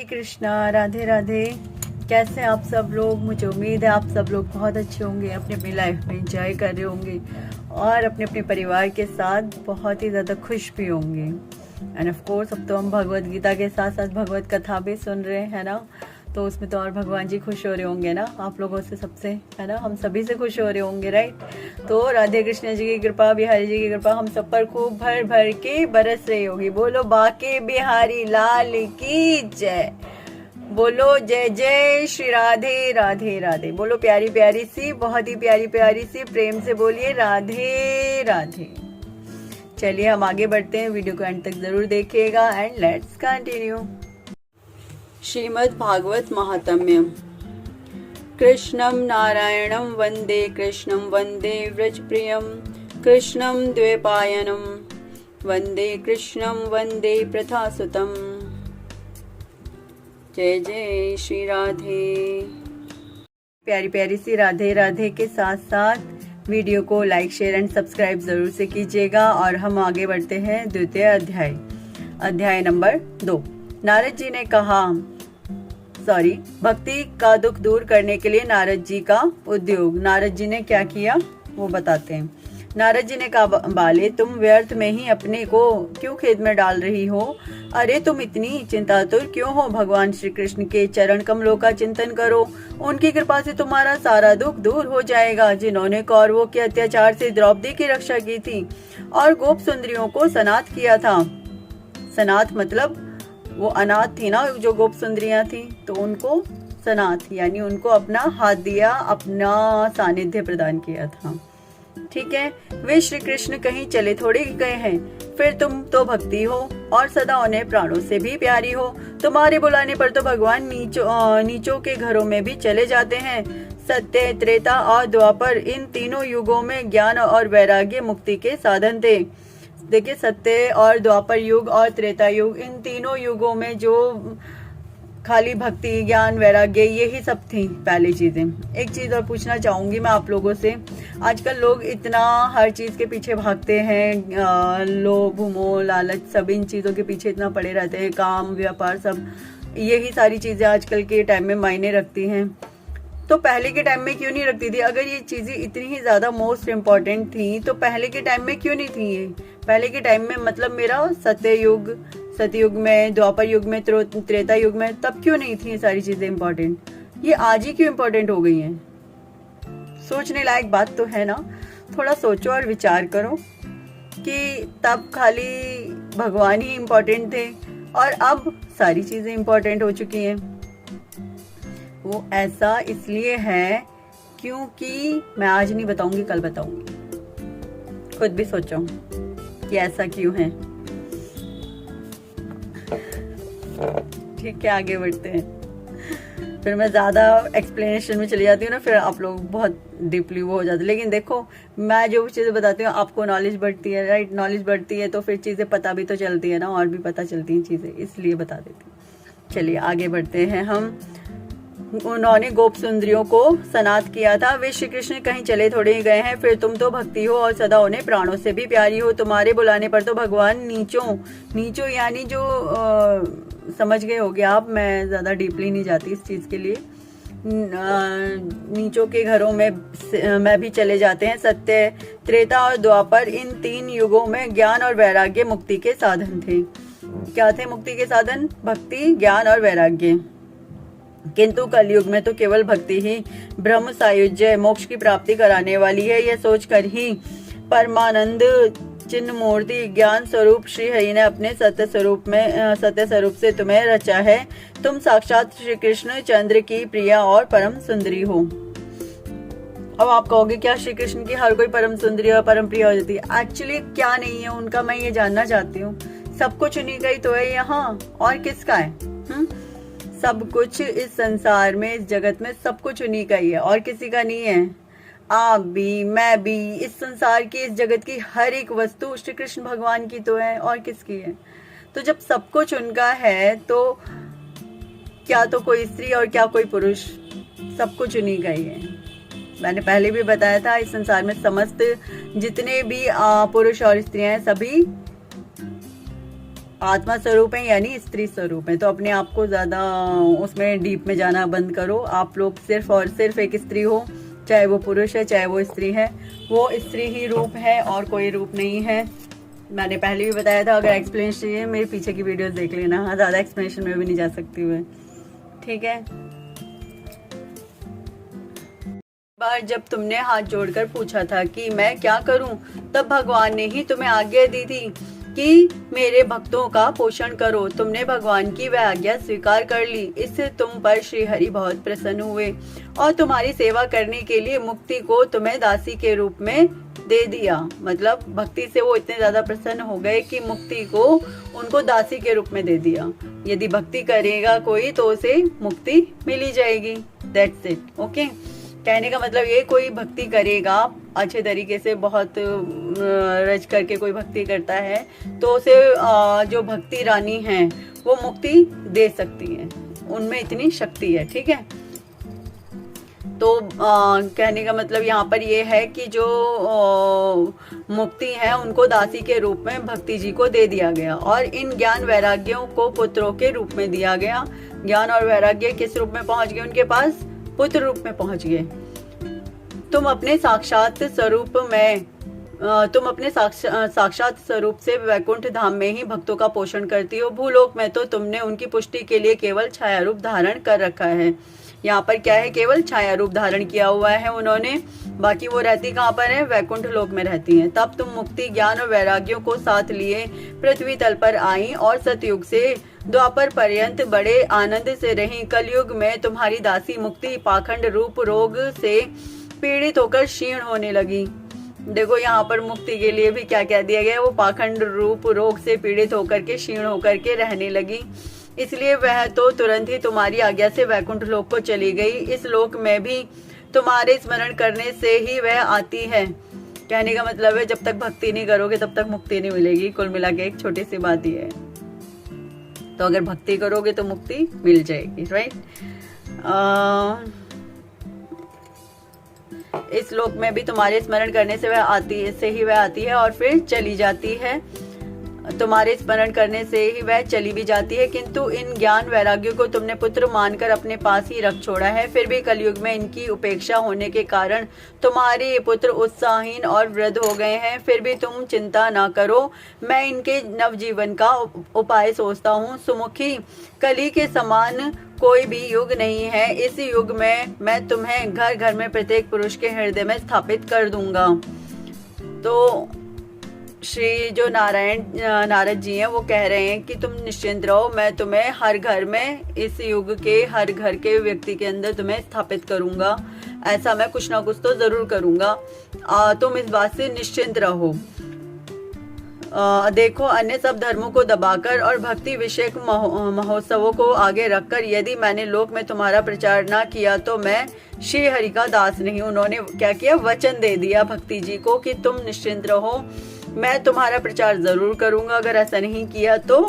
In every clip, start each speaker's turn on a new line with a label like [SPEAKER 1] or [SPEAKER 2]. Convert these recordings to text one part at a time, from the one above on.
[SPEAKER 1] कृष्णा, राधे राधे। कैसे आप सब लोग? मुझे उम्मीद है आप सब लोग बहुत अच्छे होंगे, अपनी अपनी लाइफ में एंजॉय कर रहे होंगे और अपने अपने परिवार के साथ बहुत ही ज़्यादा खुश भी होंगे। एंड ऑफ कोर्स अब तो हम भगवत गीता के साथ साथ भगवत कथा भी सुन रहे हैं ना, तो उसमें तो और भगवान जी खुश हो रहे होंगे ना आप लोगों से, सबसे है ना, हम सभी से खुश हो रहे होंगे, राइट। तो राधे कृष्ण जी की कृपा, बिहारी जी की कृपा हम सब पर खूब भर भर के बरस रही होगी। बोलो बाके बिहारी लाल की जय, बोलो जय जय श्री राधे राधे राधे। बोलो प्यारी प्यारी सी, बहुत ही प्यारी प्यारी सी, प्रेम से बोलिए राधे राधे। चलिए हम आगे बढ़ते हैं, वीडियो को एंड तक जरूर देखिएगा and let's continue. Shrimad Bhagwat Mahatmyam. कृष्णं नारायणं वंदे, कृष्णं वंदे व्रजप्रियं, कृष्णं द्वैपायनं वंदे, कृष्णं वंदे प्रथासुतम्। जय जय श्री राधे। प्यारी प्यारी सी राधे राधे के साथ साथ वीडियो को लाइक शेयर एंड सब्सक्राइब जरूर से कीजिएगा। और हम आगे बढ़ते हैं द्वितीय अध्याय, अध्याय नंबर 2। नारद जी ने कहा, भक्ति का दुख दूर करने के लिए नारद जी का उद्योग। नारद जी ने क्या किया वो बताते हैं। नारद जी ने कहा, बाले तुम व्यर्थ में ही अपने को क्यों खेद में डाल रही हो? अरे तुम इतनी चिंतातुर क्यों हो? भगवान श्री कृष्ण के चरण कमलों का चिंतन करो, उनकी कृपा से तुम्हारा सारा दुख दूर हो जाएगा। जिन्होंने कौरवों के अत्याचार से द्रौपदी की रक्षा की थी और गोप सुंदरियों को सनाथ किया था। सनाथ मतलब वो अनाथ थी ना, जो गोप सुंदरियां थी, तो उनको सनाथ यानी उनको अपना हाथ दिया, अपना सानिध्य प्रदान किया था। ठीक है, वे श्री कृष्ण कहीं चले थोड़े गए हैं। फिर तुम तो भक्ति हो और सदा उन्हें प्राणों से भी प्यारी हो। तुम्हारे बुलाने पर तो भगवान नीचों के घरों में भी चले जाते हैं। सत्य, त्रेता और द्वापर, इन तीनों युगों में ज्ञान और वैराग्य मुक्ति के साधन थे। देखिए, सत्य और द्वापर युग और त्रेता युग, इन तीनों युगों में जो खाली भक्ति, ज्ञान, वैराग्य, यही सब थी पहली चीजें। एक चीज और पूछना चाहूंगी मैं आप लोगों से, आजकल लोग इतना हर चीज के पीछे भागते हैं, लोभ, मोह, लालच, सब इन चीजों के पीछे इतना पड़े रहते हैं, काम, व्यापार, सब यही सारी चीजें आजकल के टाइम में मायने रखती हैं। तो पहले के टाइम में क्यों नहीं रखती थी? अगर ये चीजें इतनी ही ज्यादा मोस्ट इम्पोर्टेंट थी तो पहले के टाइम में क्यों नहीं थी ये? पहले के टाइम में मतलब मेरा सतयुग में, द्वापर युग में, त्रेता युग में, तब क्यों नहीं थी ये सारी चीजें इम्पोर्टेंट? ये आज ही क्यों इम्पोर्टेंट हो गई हैं? सोचने लायक बात तो है ना। थोड़ा सोचो और विचार करो कि तब खाली भगवान ही इम्पोर्टेंट थे और अब सारी चीजें इम्पोर्टेंट हो चुकी हैं। वो ऐसा इसलिए है क्योंकि मैं आज नहीं बताऊंगी, कल बताऊंगी। खुद भी सोचो कि ऐसा क्यों है। ठीक है, आगे बढ़ते हैं। फिर मैं ज्यादा एक्सप्लेनेशन में चली जाती हूँ ना, फिर आप लोग बहुत डीपली वो हो जाते हैं। लेकिन देखो, मैं जो चीजें बताती हूँ आपको नॉलेज बढ़ती है, राइट। नॉलेज बढ़ती है तो फिर चीजें पता भी तो चलती है ना, और भी पता चलती हैं चीजें, इसलिए बता देती हूँ। चलिए आगे बढ़ते हैं हम। उन्होंने गोप सुंदरियों को सनाथ किया था। वे श्री कृष्ण कहीं चले थोड़े ही गए हैं। फिर तुम तो भक्ति हो और सदा उन्हें प्राणों से भी प्यारी हो। तुम्हारे बुलाने पर तो भगवान नीचों यानी जो समझ गए होगे आप, मैं ज्यादा डीपली नहीं जाती इस चीज के लिए। नीचों के घरों में भी चले जाते हैं। सत्य, त्रेता और द्वापर, इन तीन युगों में ज्ञान और वैराग्य मुक्ति के साधन थे। क्या थे मुक्ति के साधन? भक्ति, ज्ञान और वैराग्य। किंतु कलयुग में तो केवल भक्ति ही ब्रह्म सायुज्य, मोक्ष की प्राप्ति कराने वाली है। यह सोचकर ही परमानंद चिन्ह मूर्ति ज्ञान स्वरूप श्री हरि ने अपने सत्य स्वरूप से तुम्हें रचा है। तुम साक्षात श्री कृष्ण चंद्र की प्रिया और परम सुंदरी हो। अब आप कहोगे क्या श्री कृष्ण की हर कोई परम सुंदरी और परम प्रिय हो जाती है? एक्चुअली क्या नहीं है उनका, मैं ये जानना चाहती हूँ। सब कुछ उन्हीं का ही तो है यहाँ, और किसका है? सब कुछ इस संसार में, इस जगत में सब कुछ उन्हीं का ही है, और किसी का नहीं है। आप भी, मैं भी, इस संसार की, इस जगत की हर एक वस्तु श्री कृष्ण भगवान की तो है, और किसकी है? तो जब सब कुछ उनका है तो क्या तो कोई स्त्री और क्या कोई पुरुष, सब कुछ उन्हीं का ही है। मैंने पहले भी बताया था, इस संसार में समस्त जितने भी पुरुष और स्त्रियां हैं, सभी आत्मा स्वरूप है यानी स्त्री स्वरूप है, तो अपने आप को ज्यादा उसमें डीप में जाना बंद करो। आप लोग सिर्फ और सिर्फ एक स्त्री हो, चाहे वो पुरुष है चाहे वो स्त्री है, वो स्त्री ही रूप है और कोई रूप नहीं है। मैंने पहले भी बताया था, अगर एक्सप्लेनेशन चाहिए मेरे पीछे की वीडियोस देख लेना, ज्यादा एक्सप्लेनेशन में भी नहीं जा सकती मैं, ठीक है। बार जब तुमने हाथ जोड़कर पूछा था कि मैं क्या करूं, तब भगवान ने ही तुम्हें आज्ञा दी थी कि मेरे भक्तों का पोषण करो। तुमने भगवान की वह आज्ञा स्वीकार कर ली। इससे तुम पर श्री हरि बहुत प्रसन्न हुए और तुम्हारी सेवा करने के लिए मुक्ति को तुम्हें दासी के रूप में दे दिया। मतलब भक्ति से वो इतने ज्यादा प्रसन्न हो गए कि मुक्ति को उनको दासी के रूप में दे दिया। यदि भक्ति करेगा कोई तो उसे मुक्ति मिली जाएगी। That's it, okay. कहने का मतलब ये, कोई भक्ति करेगा अच्छे तरीके से, बहुत रच करके कोई भक्ति करता है तो उसे जो भक्ति रानी है वो मुक्ति दे सकती है, उनमें इतनी शक्ति है, ठीक है। तो कहने का मतलब यहाँ पर ये है कि जो मुक्ति है उनको दासी के रूप में भक्ति जी को दे दिया गया और इन ज्ञान वैराग्यों को पुत्रों के रूप में दिया गया। ज्ञान और वैराग्य किस रूप में पहुंच गए उनके पास? पुत्र रूप में पहुंच गए। तुम अपने साक्षात स्वरूप से वैकुंठ धाम में ही भक्तों का पोषण करती हो। भूलोक में तो तुमने उनकी पुष्टि के लिए केवल छाया रूप धारण कर रखा है। यहाँ पर क्या है? केवल छाया रूप धारण किया हुआ है उन्होंने, बाकी वो रहती कहाँ पर है? वैकुंठ लोक में रहती हैं। तब तुम मुक्ति, ज्ञान और वैराग्यों को साथ लिए पृथ्वी तल पर आई और सतयुग से द्वापर पर्यंत बड़े आनंद से रही। कलयुग में तुम्हारी दासी मुक्ति पाखंड रूप रोग से पीड़ित होकर क्षीण होने लगी। देखो यहाँ पर मुक्ति के लिए भी क्या कह दिया गया, वो पाखंड रूप रोग से पीड़ित होकर के क्षीण होकर के रहने लगी। इसलिए वह तो तुरंत ही तुम्हारी आज्ञा से वैकुंठ लोक को चली गई। इस लोक में भी तुम्हारे स्मरण करने से ही वह आती है। कहने का मतलब है, जब तक भक्ति नहीं करोगे तब तक मुक्ति नहीं मिलेगी। कुल मिला के एक छोटी सी बात ही है। तो अगर भक्ति करोगे तो मुक्ति मिल जाएगी, राइट। इस लोक में भी तुम्हारे स्मरण करने से वह आती है और फिर चली जाती है। तुम्हारे स्मरण करने से ही वह चली भी जाती है, किंतु इन ज्ञान वैराग्यों को तुमने पुत्र मानकर अपने पास ही रख छोड़ा है। फिर भी कलयुग में इनकी उपेक्षा होने के कारण तुम्हारे ये पुत्र उत्साहहीन और वृद्ध हो गए हैं। फिर भी तुम चिंता ना करो, मैं इनके नवजीवन का उपाय सोचता हूँ। सुमुखी, कली के समान कोई भी युग नहीं है। इस युग में मैं तुम्हें घर घर में प्रत्येक पुरुष के हृदय में स्थापित कर दूंगा। तो श्री जो नारद जी हैं वो कह रहे हैं कि तुम निश्चिंत रहो, मैं तुम्हें हर घर में, इस युग के हर घर के व्यक्ति के अंदर तुम्हें स्थापित करूंगा। ऐसा मैं कुछ ना कुछ तो जरूर करूंगा, तुम इस बात से निश्चिंत रहो। देखो, अन्य सब धर्मों को दबाकर और भक्ति विषयक महोत्सवों को आगे रखकर यदि मैंने लोक में तुम्हारा प्रचार ना किया तो मैं श्री हरि का दास नहीं। उन्होंने क्या किया? वचन दे दिया भक्ति जी को कि तुम निश्चिंत रहो, मैं तुम्हारा प्रचार जरूर करूंगा। अगर ऐसा नहीं किया तो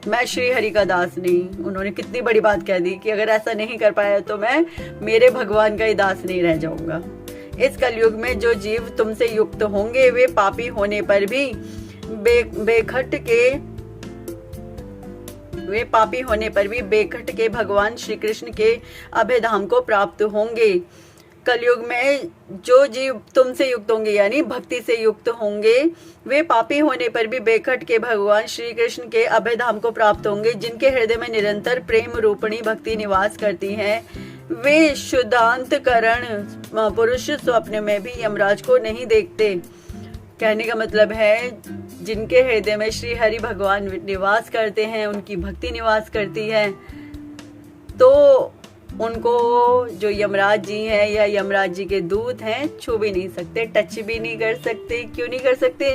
[SPEAKER 1] मैं श्री हरि का दास नहीं। उन्होंने कितनी बड़ी बात कह दी कि अगर ऐसा नहीं कर पाया तो मैं मेरे भगवान का ही दास नहीं रह जाऊंगा। इस कलयुग में जो जीव तुमसे युक्त होंगे वे पापी होने पर भी बेखट के भगवान श्री कृष्ण के अभयधाम को प्राप्त होंगे। कलयुग में जो जीव तुमसे युक्त होंगे यानी भक्ति से युक्त होंगे, वे पापी होने पर भी बेखट के भगवान श्री कृष्ण के अभयधाम को प्राप्त होंगे। जिनके हृदय में निरंतर प्रेम रूपणी भक्ति निवास करती है, वे शुद्धांतकरण पुरुष स्वप्न में भी यमराज को नहीं देखते। कहने का मतलब है, जिनके हृदय में श्री हरि भगवान निवास करते हैं, उनकी भक्ति निवास करती है, तो उनको जो यमराज जी हैं या यमराज जी के दूत हैं छू भी नहीं सकते, टच भी नहीं कर सकते। क्यों नहीं कर सकते?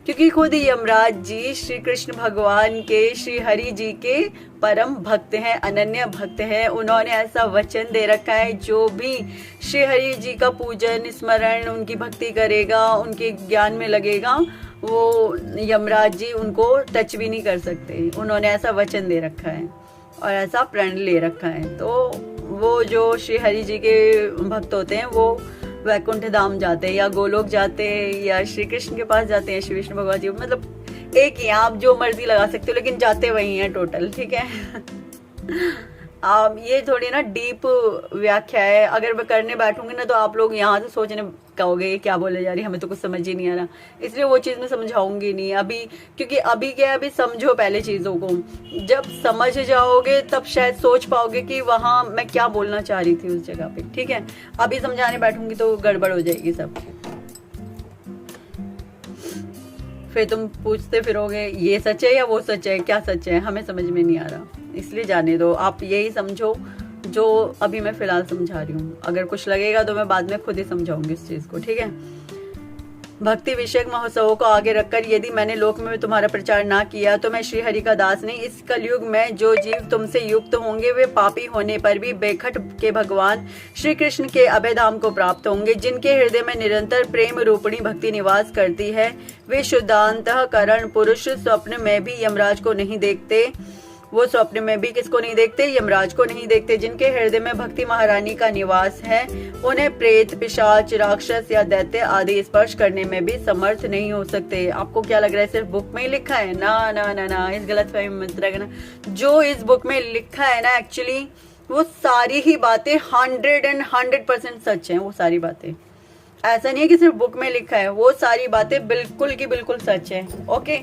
[SPEAKER 1] क्योंकि खुद यमराज जी श्री कृष्ण भगवान के, श्री हरि जी के परम भक्त हैं, अनन्य भक्त हैं। उन्होंने ऐसा वचन दे रखा है, जो भी श्री हरि जी का पूजन, स्मरण, उनकी भक्ति करेगा, उनके ज्ञान में लगेगा, वो यमराज जी उनको टच भी नहीं कर सकते। उन्होंने ऐसा वचन दे रखा है और ऐसा प्रण ले रखा है। तो वो जो श्री हरि जी के भक्त होते हैं वो वैकुंठ धाम जाते हैं या गोलोक जाते हैं या श्री कृष्ण के पास जाते हैं, श्री विष्णु भगवान जी। मतलब एक ही, आप जो मर्जी लगा सकते हो लेकिन जाते वही हैं टोटल, ठीक है। ये थोड़ी ना डीप व्याख्या है, अगर मैं करने बैठूंगी ना तो आप लोग यहाँ से सोचने कहोगे ये क्या बोले जा रही है, हमें तो कुछ समझ ही नहीं आ रहा, इसलिए वो चीज़ मैं समझाऊंगी नहीं अभी, क्योंकि अभी क्या है, अभी समझो पहले चीज़ों को, जब समझ जाओगे तब शायद सोच पाओगे कि वहाँ मैं क्या बोलना चाह रही थी उस जगह पे, ठीक है। अभी समझाने बैठूंगी तो गड़बड़ हो जाएगी सब, फिर तुम पूछते फिरोगे ये सच है या वो सच है, क्या सच है, हमें समझ में नहीं आ रहा, इसलिए जाने दो। आप यही समझो जो अभी मैं फिलहाल समझा रही हूँ, अगर कुछ लगेगा तो मैं बाद में खुद ही समझाऊंगी इस चीज को, ठीक है। भक्ति विषयक महोत्सवों को आगे रखकर यदि मैंने लोक में तुम्हारा प्रचार ना किया तो मैं श्री हरि का दास नहीं। इस कलयुग में जो जीव तुमसे युक्त होंगे वे पापी होने पर भी बेखट के भगवान श्री कृष्ण के अभय धाम को प्राप्त होंगे। जिनके हृदय में निरंतर प्रेम रूपिणी भक्ति निवास करती है वे शुद्धांतःकरण पुरुष स्वप्न में भी यमराज को नहीं देखते, वो स्वप्न में भी किसको नहीं देखते, यमराज को नहीं देखते। जिनके हृदय में भक्ति महारानी का निवास है उन्हें प्रेत, पिशाच, राक्षस या दैत्य आदि स्पर्श करने में भी समर्थ नहीं हो सकते। आपको क्या लग रहा है सिर्फ बुक में ही लिखा है? ना ना ना ना, इस गलत फहमी में मत रहना। जो इस बुक में लिखा है ना एक्चुअली वो सारी ही बातें 100% सच है। वो सारी बातें, ऐसा नहीं है कि सिर्फ बुक में लिखा है, वो सारी बातें बिल्कुल की बिल्कुल सच है। ओके।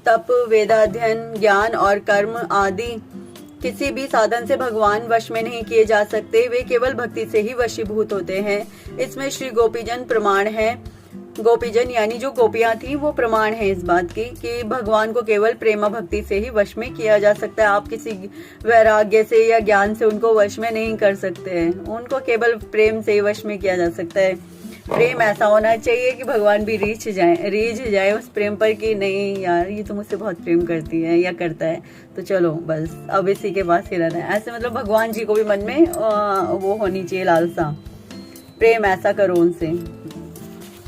[SPEAKER 1] तप, वेदाध्ययन, ज्ञान और कर्म आदि किसी भी साधन से भगवान वश में नहीं किए जा सकते, वे केवल भक्ति से ही वशीभूत होते हैं। इसमें श्री गोपीजन प्रमाण है। गोपीजन यानी जो गोपियां थी वो प्रमाण है इस बात की कि भगवान को केवल प्रेम भक्ति से ही वश में किया जा सकता है। आप किसी वैराग्य से या ज्ञान से उनको वश में नहीं कर सकते हैं, उनको केवल प्रेम से ही वश में किया जा सकता है। प्रेम ऐसा होना चाहिए कि भगवान भी रीझ जाए उस प्रेम पर कि नहीं यार ये तो मुझसे बहुत प्रेम करती है या करता है, तो चलो बस अब इसी के पास ही रहना है। ऐसे मतलब भगवान जी को भी मन में वो होनी चाहिए लालसा, प्रेम ऐसा करो उनसे।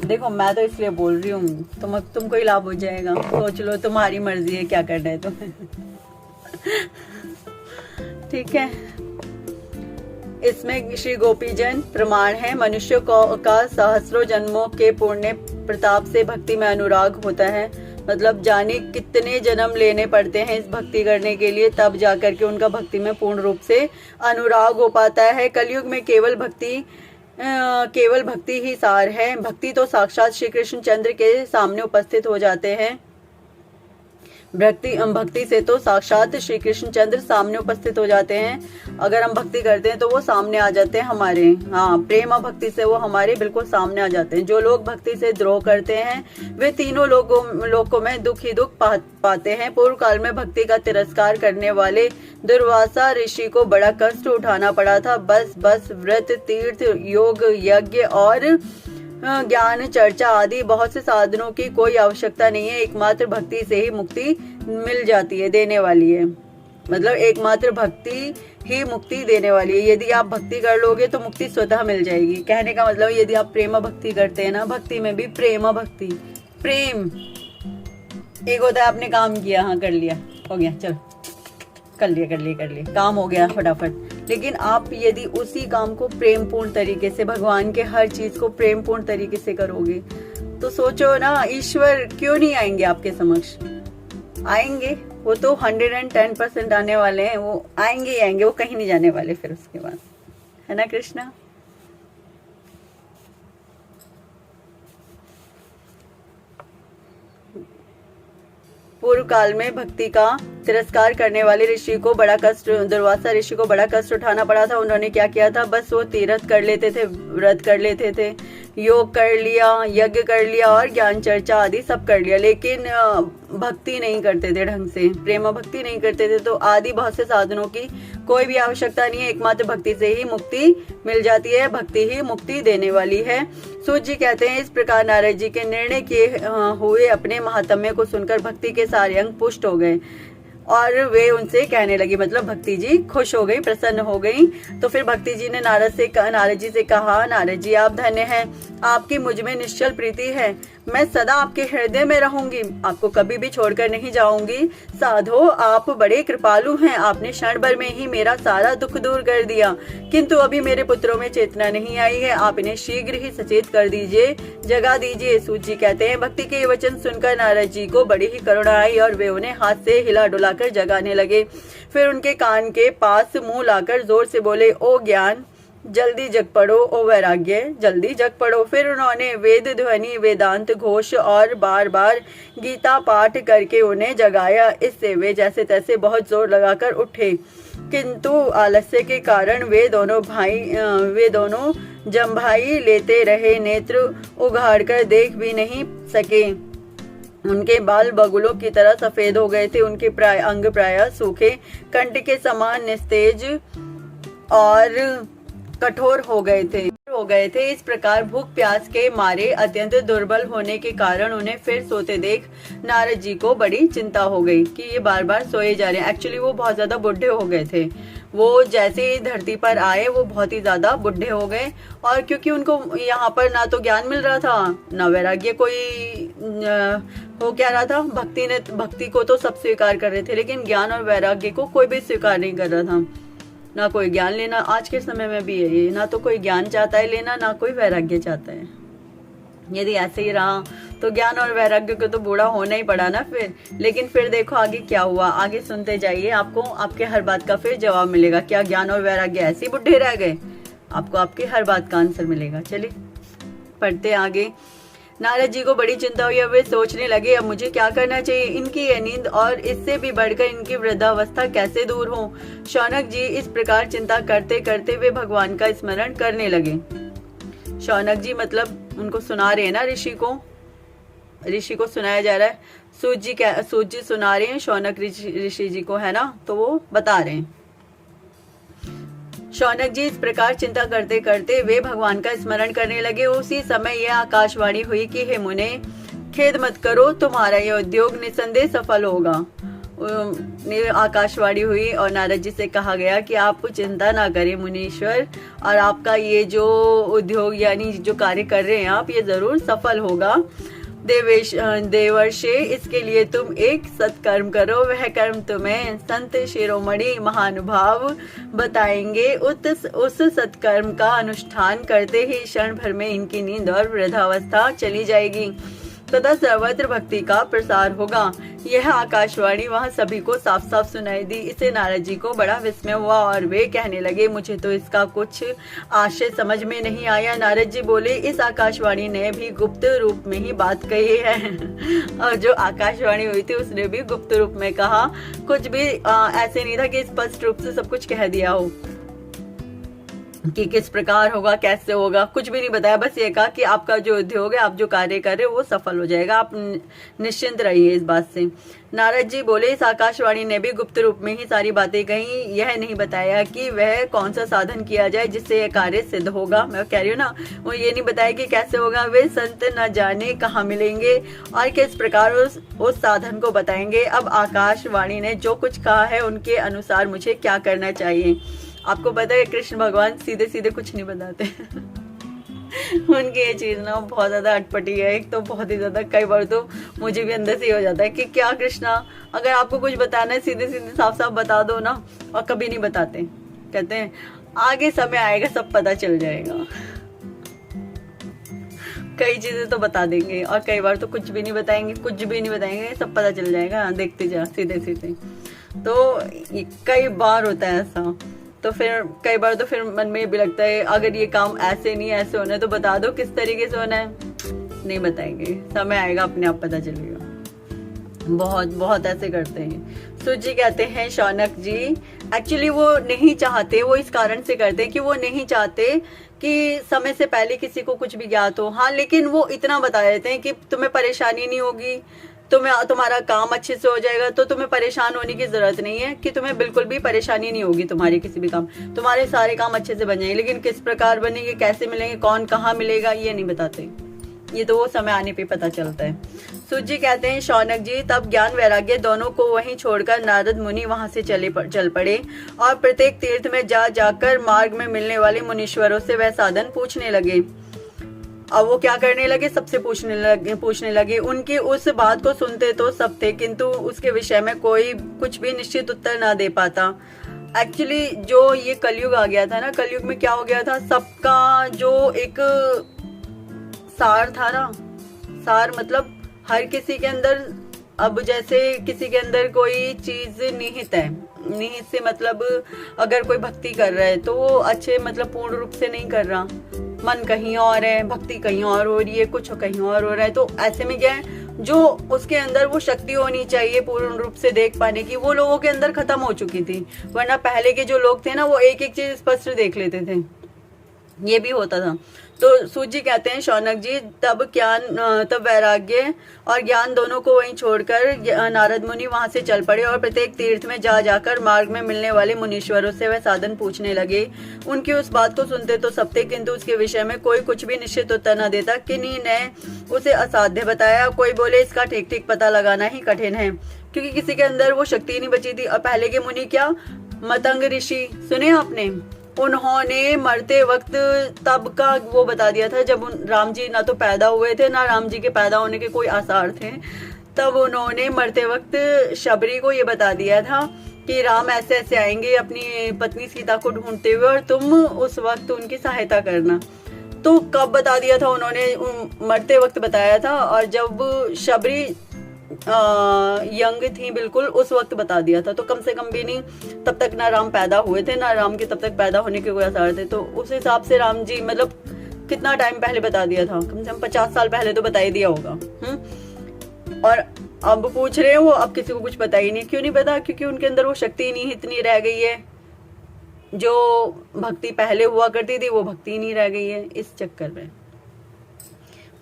[SPEAKER 1] देखो मैं तो इसलिए बोल रही हूँ, तुमको ही लाभ हो जाएगा। सोच लो, तुम्हारी मर्जी है क्या करना है तुम्हें। ठीक है। इसमें श्री गोपीजन प्रमाण है। मनुष्य का सहस्रों जन्मों के पुण्य प्रताप से भक्ति में अनुराग होता है। मतलब जाने कितने जन्म लेने पड़ते हैं इस भक्ति करने के लिए, तब जाकर के उनका भक्ति में पूर्ण रूप से अनुराग हो पाता है। कलयुग में केवल भक्ति ही सार है। भक्ति तो साक्षात श्री कृष्ण चंद्र के सामने उपस्थित हो जाते हैं। भक्ति से तो साक्षात श्री कृष्ण चंद्र सामने उपस्थित हो जाते हैं। अगर हम भक्ति करते हैं तो वो सामने आ जाते हैं हमारे। हाँ, प्रेम और भक्ति से वो हमारे बिल्कुल सामने आ जाते हैं। जो लोग भक्ति से द्रोह करते हैं वे तीनों लोगों में दुख ही दुख पाते हैं। पूर्व काल में भक्ति का तिरस्कार करने वाले दुर्वासा ऋषि को बड़ा कष्ट उठाना पड़ा था। बस व्रत, तीर्थ, योग, यज्ञ और ज्ञान चर्चा आदि बहुत से साधनों की कोई आवश्यकता नहीं है। एकमात्र भक्ति से ही मुक्ति मिल जाती है, देने वाली है। मतलब एकमात्र भक्ति ही मुक्ति देने वाली है। यदि आप भक्ति कर लोगे तो मुक्ति स्वतः मिल जाएगी। कहने का मतलब यदि आप प्रेम भक्ति करते हैं ना, भक्ति में भी प्रेम भक्ति, प्रेम एक होता है आपने काम किया, हाँ कर लिया, हो गया, चलो कर लिया, काम हो गया फटाफट। लेकिन आप यदि उसी काम को प्रेम पूर्ण तरीके से, भगवान के हर चीज को प्रेम पूर्ण तरीके से करोगे तो सोचो ना, ईश्वर क्यों नहीं आएंगे आपके समक्ष? आएंगे, वो तो 110% आने वाले हैं, वो आएंगे ही आएंगे, वो कहीं नहीं जाने वाले फिर उसके बाद, है ना कृष्णा? पूर्व काल में भक्ति का तिरस्कार करने वाले ऋषि को बड़ा कष्ट, दुर्वासा ऋषि को बड़ा कष्ट उठाना पड़ा था। उन्होंने क्या किया था? बस वो तीर्थ कर लेते थे, व्रत कर लेते थे, योग कर लिया, यज्ञ कर लिया और ज्ञान चर्चा आदि सब कर लिया, लेकिन भक्ति नहीं करते थे ढंग से, प्रेम भक्ति नहीं करते थे। तो आदि बहुत से साधनों की कोई भी आवश्यकता नहीं है, एकमात्र भक्ति से ही मुक्ति मिल जाती है। भक्ति ही मुक्ति देने वाली है। सूत जी कहते हैं, इस प्रकार नारद जी के निर्णय किए हुए अपने महात्म्य को सुनकर भक्ति के सारे अंग पुष्ट हो गए और वे उनसे कहने लगी, मतलब भक्ति जी खुश हो गई, प्रसन्न हो गई। तो फिर भक्ति जी ने नारद जी से कहा, नारद जी आप धन्य हैं, आपकी मुझ में निश्चल प्रीति है। मैं सदा आपके हृदय में रहूंगी, आपको कभी भी छोड़कर नहीं जाऊंगी। साधो, आप बड़े कृपालु हैं, आपने क्षण भर में ही मेरा सारा दुख दूर कर दिया, किंतु अभी मेरे पुत्रों में चेतना नहीं आई है, आप इन्हें शीघ्र ही सचेत कर दीजिए, जगा दीजिए। सूत जी कहते हैं, भक्ति के ये वचन सुनकर नारद जी को बड़ी ही करुणा आई और वे उन्हें हाथ से हिला डुलाकर जगाने लगे। फिर उनके कान के पास मुंह लाकर जोर से बोले, ओ ज्ञान, जल्दी जग पड़ो, ओ वैराग्य, जल्दी जग पड़ो। फिर उन्होंने वेद ध्वनि, वेदांत घोष और बार बार गीता पाठ करके उन्हें जगाया। इससे वे जैसे तैसे बहुत जोर लगाकर उठे, किंतु आलस्य के कारण वे दोनों जम्भाई लेते रहे, नेत्र उघाड़कर देख भी नहीं सके। उनके बाल बगुलों की तरह सफेद हो गए थे, उनके अंग प्रायः सूखे कंठ के समान निस्तेज और कठोर हो गए थे। इस प्रकार भूख प्यास के मारे अत्यंत दुर्बल होने के कारण उन्हें फिर सोते देख नारद जी को बड़ी चिंता हो गई कि ये बार बार सोए जा रहे हैं। एक्चुअली वो बहुत ज्यादा बुढ़े हो गए थे, वो जैसे ही धरती पर आए वो बहुत ही ज्यादा बुढ़े हो गए, और क्योंकि उनको यहाँ पर ना तो ज्ञान मिल रहा था ना वैराग्य कोई हो क्या रहा था। भक्ति को तो सब स्वीकार कर रहे थे, लेकिन ज्ञान और वैराग्य को कोई भी स्वीकार नहीं कर रहा था। ना कोई ज्ञान लेना, आज के समय में भी है ये, ना तो कोई ज्ञान चाहता है लेना, ना कोई वैराग्य चाहता है। यदि ऐसे ही रहा तो ज्ञान और वैराग्य को तो बूढ़ा होना ही पड़ा ना फिर। लेकिन फिर देखो आगे क्या हुआ, आगे सुनते जाइए, आपको आपके हर बात का फिर जवाब मिलेगा। क्या ज्ञान और वैराग्य ऐसे ही बुढ़े रह गए? आपको आपकी हर बात का आंसर मिलेगा। चलिए पढ़ते आगे। नारद जी को बड़ी चिंता हुई, वे सोचने लगे अब मुझे क्या करना चाहिए, इनकी ये नींद और इससे भी बढ़कर इनकी वृद्धावस्था कैसे दूर हो। शौनक जी इस प्रकार चिंता करते करते वे भगवान का स्मरण करने लगे। शौनक जी मतलब उनको सुना रहे हैं ना, ऋषि को सुनाया जा रहा है। सूत जी सुना रहे हैं शौनक ऋषि जी को, है ना, तो वो बता रहे हैं। शौनक जी इस प्रकार चिंता करते करते वे भगवान का स्मरण करने लगे। उसी समय यह आकाशवाणी हुई कि हे मुने, खेद मत करो, तुम्हारा यह उद्योग निसंदेह सफल होगा। आकाशवाणी हुई और नारद जी से कहा गया कि आप चिंता ना करें मुनीश्वर, और आपका ये जो उद्योग यानी जो कार्य कर रहे हैं आप, ये जरूर सफल होगा। देवर्षे, इसके लिए तुम एक सत्कर्म करो, वह कर्म तुम्हें संत शिरोमणि महानुभाव बताएंगे। उस सत्कर्म का अनुष्ठान करते ही क्षण भर में इनकी नींद और वृद्धावस्था चली जाएगी तथा सर्वत्र भक्ति का प्रसार होगा। यह आकाशवाणी वहां सभी को साफ साफ सुनाई दी। इसे नारद जी को बड़ा विस्मय हुआ और वे कहने लगे मुझे तो इसका कुछ आशय समझ में नहीं आया। नारद जी बोले, इस आकाशवाणी ने भी गुप्त रूप में ही बात कही है। और जो आकाशवाणी हुई थी उसने भी गुप्त रूप में कहा, कुछ भी ऐसे नहीं था कि स्पष्ट रूप से सब कुछ कह दिया हो कि किस प्रकार होगा, कैसे होगा, कुछ भी नहीं बताया। बस ये कहा कि आपका जो उद्योग है, आप जो कार्य कर रहे हो वो सफल हो जाएगा, आप निश्चिंत रहिए इस बात से। नारद जी बोले, इस आकाशवाणी ने भी गुप्त रूप में ही सारी बातें कही, यह नहीं बताया कि वह कौन सा साधन किया जाए जिससे यह कार्य सिद्ध होगा। मैं कह रही हूँ ना, वो ये नहीं बताया कि कैसे होगा, वे संत न जाने कहाँ मिलेंगे और किस प्रकार उस साधन को बताएंगे। अब आकाशवाणी ने जो कुछ कहा है उनके अनुसार मुझे क्या करना चाहिए। आपको पता है कृष्ण भगवान सीधे सीधे कुछ नहीं बताते। उनकी ये चीज ना बहुत ज्यादा अटपटी है। एक तो बहुत ही ज्यादा, कई बार तो मुझे भी अंदर से ही हो जाता है कि क्या कृष्णा, अगर आपको कुछ बताना है सीधे सीधे साफ साफ बता दो ना, और कभी नहीं बताते। कहते हैं आगे समय आएगा सब पता चल जाएगा। कई चीजें तो बता देंगे और कई बार तो कुछ भी नहीं बताएंगे, सब पता चल जाएगा, देखते जा सीधे सीधे। तो कई बार होता है ऐसा। तो फिर कई बार तो फिर मन में भी लगता है अगर ये काम ऐसे नहीं ऐसे होना है तो बता दो किस तरीके से होना है। नहीं बताएंगे, समय आएगा अपने आप पता चलेगा। बहुत बहुत ऐसे करते हैं। सूत जी कहते हैं शौनक जी एक्चुअली वो नहीं चाहते, वो इस कारण से करते हैं कि वो नहीं चाहते कि समय से पहले किसी को कुछ भी ज्ञात हो। हाँ, लेकिन वो इतना बता देते हैं कि तुम्हें परेशानी नहीं होगी, तुम्हारा काम अच्छे से हो जाएगा, तो तुम्हें परेशान होने की जरूरत नहीं है, कि तुम्हें बिल्कुल भी परेशानी नहीं होगी तुम्हारी किसी भी काम, तुम्हारे सारे काम अच्छे से बन जाएंगे। लेकिन किस प्रकार बनेंगे, कैसे मिलेंगे, कौन कहाँ मिलेगा, ये नहीं बताते। ये तो वो समय आने पे पता चलता है। सूत जी कहते हैं शौनक जी तब ज्ञान वैराग्य दोनों को वहीं छोड़कर नारद मुनि वहां से चल पड़े और प्रत्येक तीर्थ में जाकर मार्ग में मिलने वाले मुनीश्वरों से वह साधन पूछने लगे। अब वो क्या करने लगे, सबसे पूछने लगे। उनकी उस बात को सुनते तो सब थे, किंतु उसके विषय में कोई कुछ भी निश्चित उत्तर ना दे पाता। एक्चुअली जो ये कलयुग आ गया था ना, कलयुग में क्या हो गया था, सबका जो एक सार था ना, सार मतलब हर किसी के अंदर, अब जैसे किसी के अंदर कोई चीज निहित है, निहित से मतलब अगर कोई भक्ति कर रहा है तो वो अच्छे मतलब पूर्ण रूप से नहीं कर रहा, मन कहीं और है, भक्ति कहीं और हो रही है, कुछ कहीं और हो रहा है। तो ऐसे में क्या है, जो उसके अंदर वो शक्ति होनी चाहिए पूर्ण रूप से देख पाने की, वो लोगों के अंदर खत्म हो चुकी थी। वरना पहले के जो लोग थे ना, वो एक एक चीज स्पष्ट देख लेते थे, ये भी होता था। तो सूत जी कहते हैं, शौनक जी, तब वैराग्य और ज्ञान दोनों को वहीं छोड़कर नारद मुनि वहां से चल पड़े और प्रत्येक तीर्थ में जाकर मार्ग में मिलने वाले मुनीश्वरों से वह साधन पूछने लगे। उनकी उस बात को सुनते तो सब थे, किंतु उसके विषय में कोई कुछ भी निश्चित उत्तर न देता। किन्हीं ने उसे असाध्य बताया, कोई बोले इसका ठीक ठीक पता लगाना ही कठिन है, क्योंकि किसी के अंदर वो शक्ति नहीं बची थी। और पहले के मुनि क्या, मतंग ऋषि सुने आपने, उन्होंने मरते वक्त तब का वो बता दिया था, जब राम जी ना तो पैदा हुए थे, ना राम जी के पैदा होने के कोई आसार थे। तब उन्होंने मरते वक्त शबरी को ये बता दिया था कि राम ऐसे ऐसे आएंगे अपनी पत्नी सीता को ढूंढते हुए, और तुम उस वक्त उनकी सहायता करना। तो कब बता दिया था उन्होंने, मरते वक्त बताया था। और जब शबरी यंग थी बिल्कुल, उस वक्त बता दिया था। तो कम से कम भी नहीं, तब तक ना राम पैदा हुए थे, ना राम के तब तक पैदा होने के कोई आसार थे। तो उस हिसाब से राम जी मतलब कितना टाइम पहले बता दिया था, कम से कम 50 साल पहले तो बता ही दिया होगा। और अब पूछ रहे हैं वो, अब किसी को कुछ पता ही नहीं। क्यों नहीं पता, क्योंकि उनके अंदर वो शक्ति नहीं इतनी रह गई है, जो भक्ति पहले हुआ करती थी वो भक्ति नहीं रह गई है। इस चक्कर में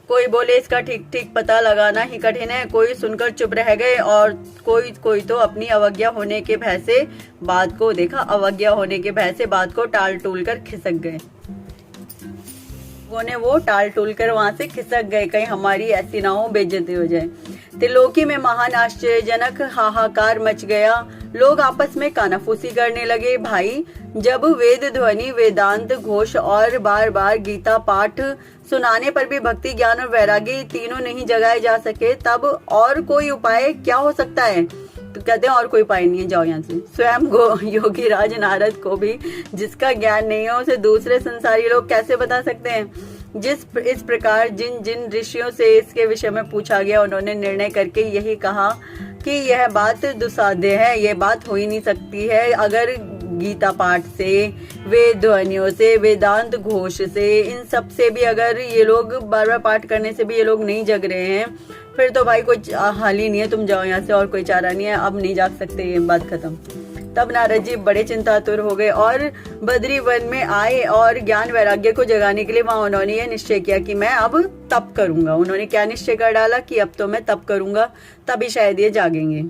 [SPEAKER 1] कोई बोले इसका ठीक ठीक पता लगाना ही कठिन है, कोई सुनकर चुप रह गए, और कोई तो अपनी अवज्ञा होने के भय से बात को, देखा, अवज्ञा होने के भय से बात को टाल टूल कर खिसक गए। वो टाल टूल कर वहां से खिसक गए, कहीं हमारी ऐसी ना हो बेइज्जती हो जाए। त्रिलोकी में महान आश्चर्यजनक हाहाकार मच गया। लोग आपस में कानाफूसी करने लगे। भाई, जब वेद ध्वनि, वेदांत घोष और बार बार गीता पाठ सुनाने पर भी भक्ति, ज्ञान और वैराग्य तीनों नहीं जगाए जा सके, तब और कोई उपाय क्या हो सकता है? तो कहते हैं और कोई उपाय नहीं है, जाओ यहाँ से। स्वयं योगी राज नारद को भी जिसका ज्ञान नहीं है, उसे दूसरे संसारी लोग कैसे बता सकते हैं? इस प्रकार जिन जिन ऋषियों से इसके विषय में पूछा गया, उन्होंने निर्णय करके यही कहा कि यह बात दुसाध्य है, यह बात हो ही नहीं सकती है। अगर गीता पाठ से, वेद ध्वनियों से, वेदांत घोष से, इन सब से भी अगर ये लोग बार बार पाठ करने से भी ये लोग नहीं जग रहे हैं, फिर तो भाई कोई हाल ही नहीं है, तुम जाओ यहाँ से, और कोई चारा नहीं है, अब नहीं जाग सकते, ये बात खत्म। तब नारद जी बड़े चिंतातुर हो गए और बद्री वन में आए, और ज्ञान वैराग्य को जगाने के लिए वहां उन्होंने ये निश्चय किया कि मैं अब तप करूंगा। उन्होंने क्या निश्चय कर डाला कि अब तो मैं तप करूंगा, तभी शायद ये जागेंगे।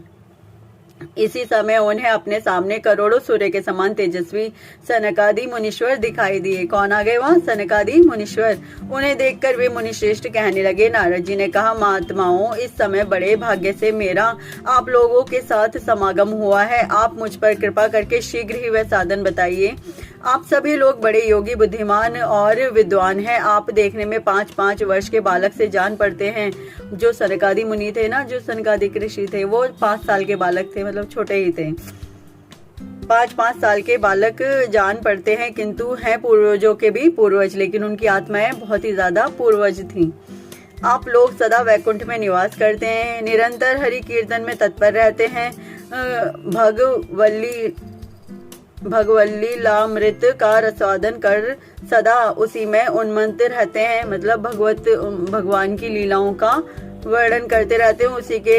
[SPEAKER 1] इसी समय उन्हें अपने सामने करोड़ों सूर्य के समान तेजस्वी सनकादि मुनीश्वर दिखाई दिए। कौन आ गए वहां? सनकादि मुनीश्वर। उन्हें देखकर वे मुनिश्रेष्ठ कहने लगे। नारद जी ने कहा, महात्माओं, इस समय बड़े भाग्य से मेरा आप लोगों के साथ समागम हुआ है। आप मुझ पर कृपा करके शीघ्र ही वह साधन बताइए। आप सभी लोग बड़े योगी, बुद्धिमान और विद्वान हैं। आप देखने में 5-5 वर्ष के बालक से जान पड़ते हैं। जो सनकादि मुनि थे ना, जो सनकादिक ऋषि थे, वो 5 साल के बालक थे, मतलब छोटे ही थे। 5-5 साल के बालक जान पड़ते हैं, किंतु हैं पूर्वजों के भी पूर्वज, लेकिन उनकी आत्माएं बहुत ही ज्यादा पूर्वज थीं। आप लोग सदा वैकुंठ में निवास करते हैं, निरंतर हरि कीर्तन में तत्पर रहते हैं, भगवल्ली लामृत का रसादन कर सदा उसी में उन्मत्त रहते हैं। मतलब भगवान की लीलाओं का वर्णन करते रहते हैं, उसी के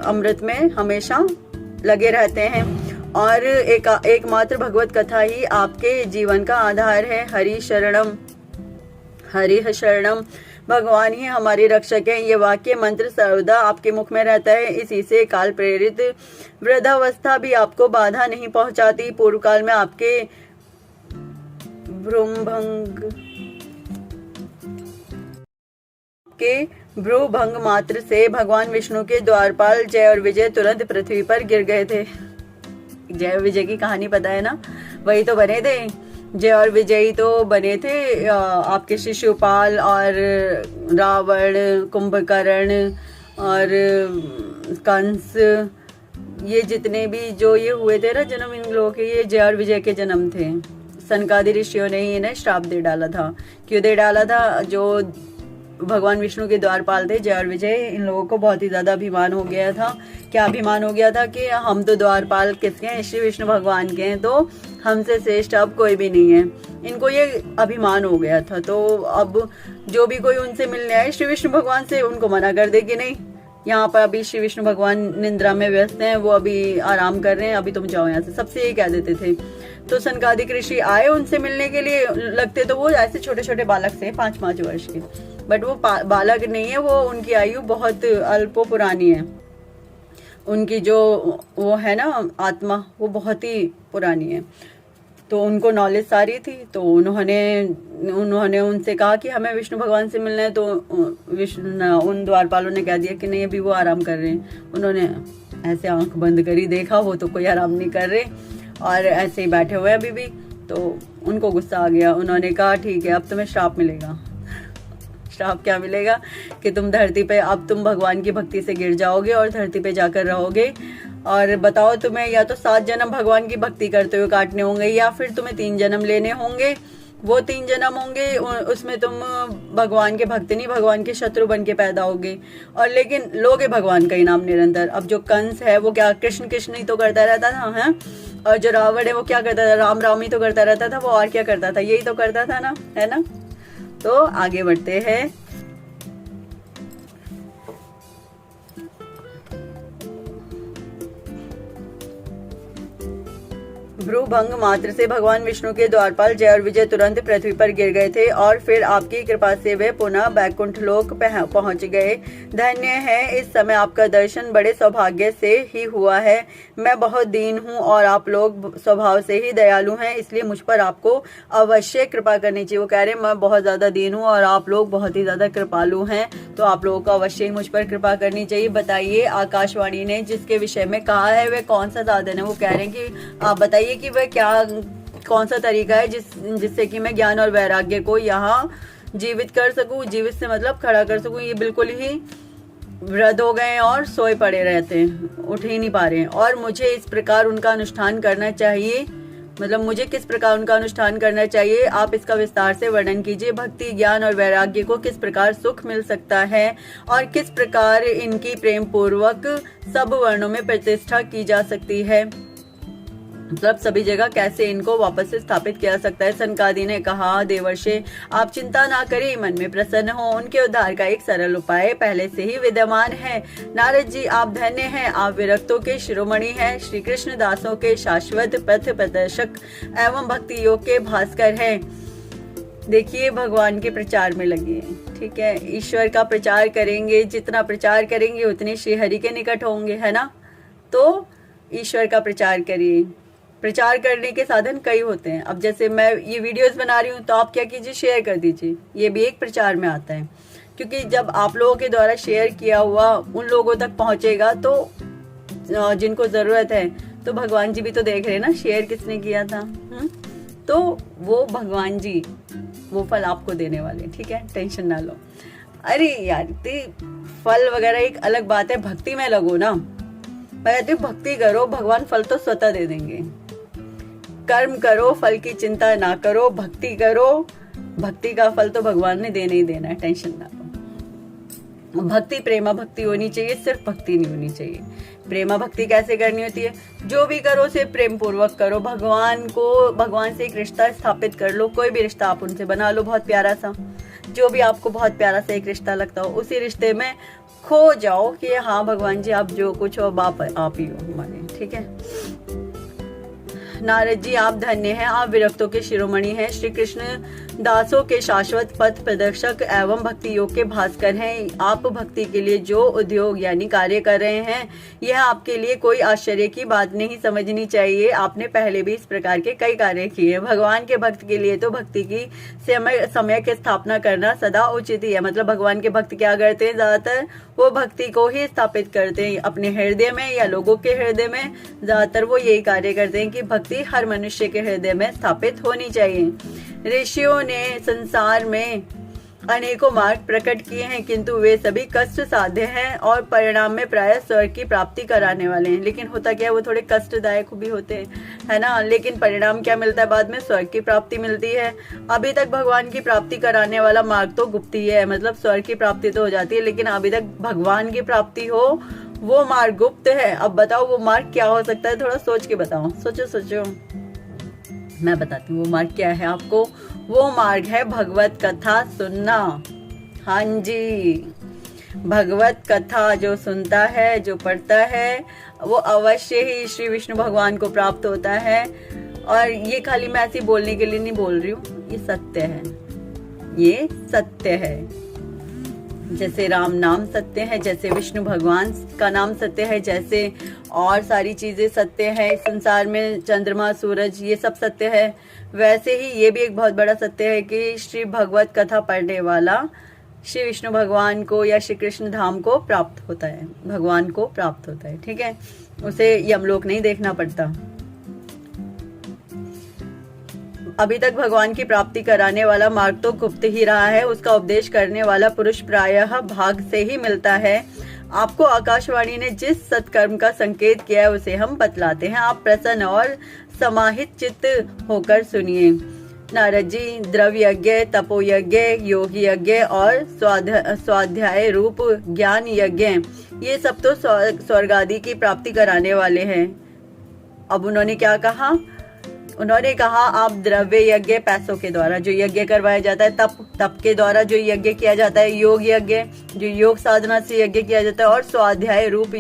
[SPEAKER 1] अमृत में हमेशा लगे रहते हैं। और एकमात्र भगवत कथा ही आपके जीवन का आधार है। हरि शरणम, भगवान ही हमारे रक्षक हैं। ये वाक्य मंत्र सर्वदा आपके मुख में रहता है। इसी से काल प्रेरित वृद्धावस्था भी आपको बाधा नहीं पहुंचाती। पूर्व काल में आपके भ्रूभंग मात्र से भगवान विष्णु के द्वारपाल जय और विजय तुरंत पृथ्वी पर गिर गए थे। जय विजय की कहानी पता है ना, वही तो बने थे। जय और विजयी तो बने थे आपके शिशुपाल और रावण, कुंभकर्ण और कंस, ये जितने भी जो ये हुए थे ना जन्म, इन लोगों के ये जय और विजय के जन्म थे। सनकादि ऋषियों ने ही इन्हें श्राप दे डाला था। क्यों दे डाला था? जो भगवान विष्णु के द्वारपाल थे जय और विजय, इन लोगों को बहुत ही ज्यादा अभिमान हो गया था। क्या अभिमान हो गया था कि हम तो द्वारपाल किसके हैं? श्री विष्णु भगवान के हैं, तो हमसे श्रेष्ठ अब कोई भी नहीं है। इनको ये अभिमान हो गया था। तो अब जो भी कोई उनसे मिलने आए श्री विष्णु भगवान से, उनको मना कर दे कि नहीं, यहाँ पर अभी श्री विष्णु भगवान निंद्रा में व्यस्त हैं, वो अभी आराम कर रहे हैं, अभी तुम जाओ यहाँ से, सबसे ये कह देते थे। तो सनकादिक ऋषि आए उनसे मिलने के लिए, लगते तो वो ऐसे छोटे छोटे बालक से 5-5 वर्ष के, बट वो बालक नहीं है, वो उनकी आयु बहुत अल्प पुरानी है। उनकी जो वो है ना आत्मा, वो बहुत ही पुरानी है। तो उनको नॉलेज सारी थी। तो उन्होंने उनसे कहा कि हमें विष्णु भगवान से मिलना है। तो उन द्वारपालों ने कह दिया कि नहीं, अभी वो आराम कर रहे हैं। उन्होंने ऐसे आंख बंद करी, देखा वो तो कोई आराम नहीं कर रहे और ऐसे ही बैठे हुए अभी भी। तो उनको गुस्सा आ गया। उन्होंने कहा ठीक है, अब तुम्हें श्राप मिलेगा। श्राप क्या मिलेगा? कि तुम धरती पे, अब तुम भगवान की भक्ति से गिर जाओगे और धरती पे जाकर रहोगे। और बताओ, तुम्हें या तो 7 जन्म भगवान की भक्ति करते हुए काटने होंगे, या फिर तुम्हें 3 जन्म लेने होंगे। वो 3 जन्म होंगे, उसमें तुम भगवान के भक्त नहीं, भगवान के शत्रु बन के पैदा होगे। और लेकिन लोगे भगवान का ही नाम निरंतर। अब जो कंस है वो क्या कृष्ण कृष्ण ही तो करता रहता था, है? और जो रावण है वो क्या करता था? राम राम ही तो करता रहता था। वो और क्या करता था? यही तो करता था ना, है ना? तो आगे बढ़ते हैं। भ्रूभंग मात्र से भगवान विष्णु के द्वारपाल जय और विजय तुरंत पृथ्वी पर गिर गए थे और फिर आपकी कृपा से वे पुनः बैकुंठ लोक पहुंच गए। धन्य है, इस समय आपका दर्शन बड़े सौभाग्य से ही हुआ है। मैं बहुत दीन हूँ और आप लोग स्वभाव से ही दयालु हैं, इसलिए मुझ पर आपको अवश्य कृपा करनी चाहिए। वो कह रहे हैं मैं बहुत ज्यादा दीन हूँ और आप लोग बहुत ही ज्यादा कृपालु हैं, तो आप लोगों को अवश्य ही मुझ पर कृपा करनी चाहिए। बताइए, आकाशवाणी ने जिसके विषय में कहा है वह कौन सा साधन है? वो कह रहे हैं कि आप बताइए कि वह क्या, कौन सा तरीका है जिससे कि मैं ज्ञान और वैराग्य को यहाँ जीवित कर सकूं। जीवित से मतलब खड़ा कर सकूं। ये बिल्कुल ही वृद्ध हो गए और सोए पड़े रहते हैं, उठ ही नहीं पा रहे हैं। और मुझे इस प्रकार उनका अनुष्ठान करना चाहिए, मतलब मुझे किस प्रकार उनका अनुष्ठान करना चाहिए, आप इसका विस्तार से वर्णन कीजिए। भक्ति, ज्ञान और वैराग्य को किस प्रकार सुख मिल सकता है और किस प्रकार इनकी प्रेम पूर्वक सब वर्णों में प्रतिष्ठा की जा सकती है, मतलब सभी जगह कैसे इनको वापस से स्थापित किया सकता है। सनकादि ने कहा, देवर्षि आप चिंता ना करें, मन में प्रसन्न हो। उनके उद्धार का एक सरल उपाय पहले से ही विद्यमान है। नारद जी आप धन्य हैं, आप विरक्तों के शिरोमणि हैं, श्री कृष्ण दासों के शाश्वत पथ प्रदर्शक एवं भक्ति योग के भास्कर हैं। देखिए, भगवान के प्रचार में लगे, ठीक है। ईश्वर का प्रचार करेंगे, जितना प्रचार करेंगे उतने श्रीहरि के निकट होंगे, है ना। तो ईश्वर का प्रचार करिए। प्रचार करने के साधन कई होते हैं। अब जैसे मैं ये वीडियोस बना रही हूँ, तो आप क्या कीजिए, शेयर कर दीजिए। ये भी एक प्रचार में आता है, क्योंकि जब आप लोगों के द्वारा शेयर किया हुआ उन लोगों तक पहुंचेगा, तो जिनको जरूरत है, तो भगवान जी भी तो देख रहे हैं ना, शेयर किसने किया था। तो वो भगवान जी वो फल आपको देने वाले, ठीक है, टेंशन ना लो। अरे यार, फल वगैरह एक अलग बात है, भक्ति में लगो ना। मैं कहती हूँ भक्ति करो, भगवान फल तो स्वतः दे देंगे। कर्म करो, फल की चिंता ना करो, भक्ति करो, भक्ति का फल तो भगवान ने देना ही देना है, टेंशन ना लो। भक्ति प्रेमा भक्ति होनी चाहिए, सिर्फ भक्ति नहीं होनी चाहिए। प्रेमा भक्ति कैसे करनी होती है? जो भी करो सिर्फ प्रेम पूर्वक करो। भगवान से एक रिश्ता स्थापित कर लो। कोई भी रिश्ता आप उनसे बना लो, बहुत प्यारा सा, जो भी आपको बहुत प्यारा सा एक रिश्ता लगता हो, उसी रिश्ते में खो जाओ कि हाँ भगवान जी आप जो कुछ हो आप ही हो हमारे, ठीक है। नारद जी आप धन्य हैं, आप विरक्तों के शिरोमणि हैं, श्री कृष्ण दासों के शाश्वत पथ प्रदर्शक एवं भक्ति योग के भास्कर हैं। आप भक्ति के लिए जो उद्योग यानी कार्य कर रहे हैं, यह आपके लिए कोई आश्चर्य की बात नहीं समझनी चाहिए। आपने पहले भी इस प्रकार के कई कार्य किए। भगवान के भक्त के लिए तो भक्ति की समय की स्थापना करना सदा उचित ही है। मतलब भगवान के भक्त क्या करते हैं, ज्यादातर वो भक्ति को ही स्थापित करते हैं अपने हृदय में या लोगों के हृदय में। ज्यादातर वो यही कार्य करते हैं कि भक्ति भक्ति हर मनुष्य के हृदय में स्थापित होनी चाहिए। ऋषियों ने संसार में अनेकों मार्ग प्रकट किए हैं, किंतु वे सभी कष्ट साध्य हैं और परिणाम में प्रायः स्वर्ग की प्राप्ति कराने वाले हैं। लेकिन होता क्या है, वो थोड़े कष्टदायक भी होते हैं, है ना। लेकिन परिणाम क्या मिलता है, बाद में स्वर्ग की प्राप्ति मिलती है। अभी तक भगवान की प्राप्ति कराने वाला मार्ग तो गुप्त ही है, मतलब स्वर्ग की प्राप्ति तो हो जाती है, लेकिन अभी तक भगवान की प्राप्ति हो वो मार्ग गुप्त है। अब बताओ वो मार्ग क्या हो सकता है, थोड़ा सोच के बताओ, सोचो। मैं बताती हूँ वो मार्ग क्या है आपको। वो मार्ग है भगवत कथा सुनना। हाँ जी, भगवत कथा जो सुनता है, जो पढ़ता है, वो अवश्य ही श्री विष्णु भगवान को प्राप्त होता है। और ये खाली मैं ऐसे बोलने के लिए नहीं बोल रही हूँ, ये सत्य है, ये सत्य है। जैसे राम नाम सत्य है, जैसे विष्णु भगवान का नाम सत्य है, जैसे और सारी चीजें सत्य है संसार में, चंद्रमा सूरज ये सब सत्य है, वैसे ही ये भी एक बहुत बड़ा सत्य है कि श्री भगवत कथा पढ़ने वाला श्री विष्णु भगवान को या श्री कृष्ण धाम को प्राप्त होता है, भगवान को प्राप्त होता है। ठीक है, उसे यमलोक नहीं देखना पड़ता। अभी तक भगवान की प्राप्ति कराने वाला मार्ग तो गुप्त ही रहा है, उसका उपदेश करने वाला पुरुष प्रायः भाग से ही मिलता है। आपको आकाशवाणी ने जिस सत्कर्म का संकेत किया है उसे हम बतलाते हैं, आप प्रसन्न और समाहित चित्त होकर सुनिए। नारद जी द्रव्य यज्ञ, तपो यज्ञ, योग यज्ञ और स्वाध्याय रूप ज्ञान यज्ञ, ये सब तो स्वर्ग आदि की प्राप्ति कराने वाले हैं। अब उन्होंने क्या कहा, उन्होंने कहा आप द्रव्य यज्ञ पैसों के द्वारा जो यज्ञ करवाया जाता है, तप के द्वारा जो यज्ञ किया जाता है, योग यज्ञ जो योग साधना से यज्ञ किया जाता है, और स्वाध्याय रूप